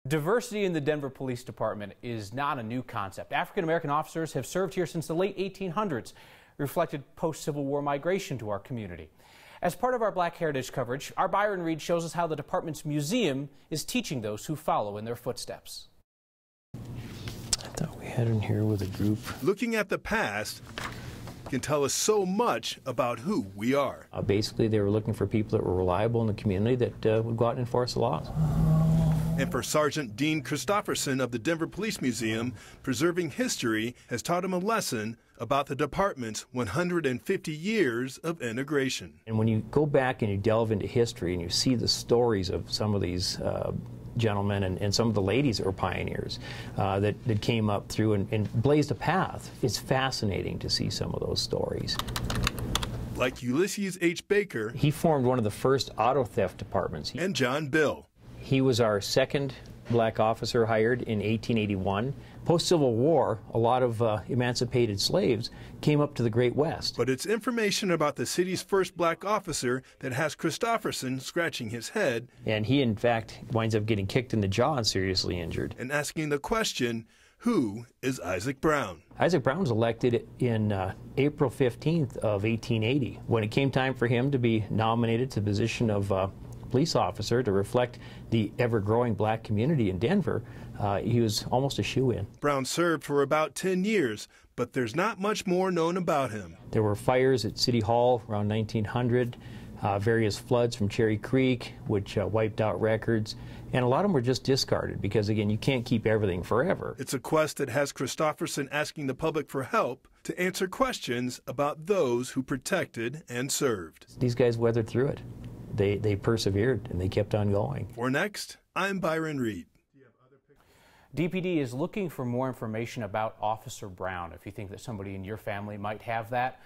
Diversity in the Denver Police Department is not a new concept. African American officers have served here since the late 1800s, reflected post-Civil War migration to our community. As part of our Black Heritage coverage, our Byron Reed shows us how the department's museum is teaching those who follow in their footsteps. I thought we had in here with a group. Looking at the past can tell us so much about who we are. Basically, they were looking for people that were reliable in the community that would go out and enforce the laws. And for Sergeant Dean Christopherson of the Denver Police Museum, preserving history has taught him a lesson about the department's 150 years of integration. And when you go back and you delve into history and you see the stories of some of these gentlemen and some of the ladies that were pioneers that came up through and blazed a path, it's fascinating to see some of those stories. Like Ulysses H. Baker. He formed one of the first auto theft departments. And John Bill. He was our second black officer hired in 1881. Post-Civil War, a lot of emancipated slaves came up to the Great West. But it's information about the city's first black officer that has Christopherson scratching his head. And he, in fact, winds up getting kicked in the jaw and seriously injured. And asking the question, who is Isaac Braun? Isaac Braun was elected in April 15th of 1880. When it came time for him to be nominated to the position of police officer to reflect the ever-growing black community in Denver, he was almost a shoo-in. Braun served for about 10 years, but there's not much more known about him. There were fires at City Hall around 1900, various floods from Cherry Creek, which wiped out records, and a lot of them were just discarded because, again, you can't keep everything forever. It's a quest that has Christopherson asking the public for help to answer questions about those who protected and served. These guys weathered through it. They persevered and they kept on going. For Next, I'm Byron Reed. DPD is looking for more information about Officer Braun, if you think that somebody in your family might have that.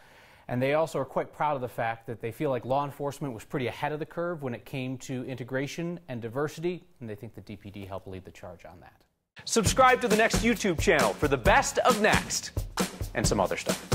And they also are quite proud of the fact that they feel like law enforcement was pretty ahead of the curve when it came to integration and diversity, and they think the DPD helped lead the charge on that. Subscribe to the Next YouTube channel for the best of Next and some other stuff.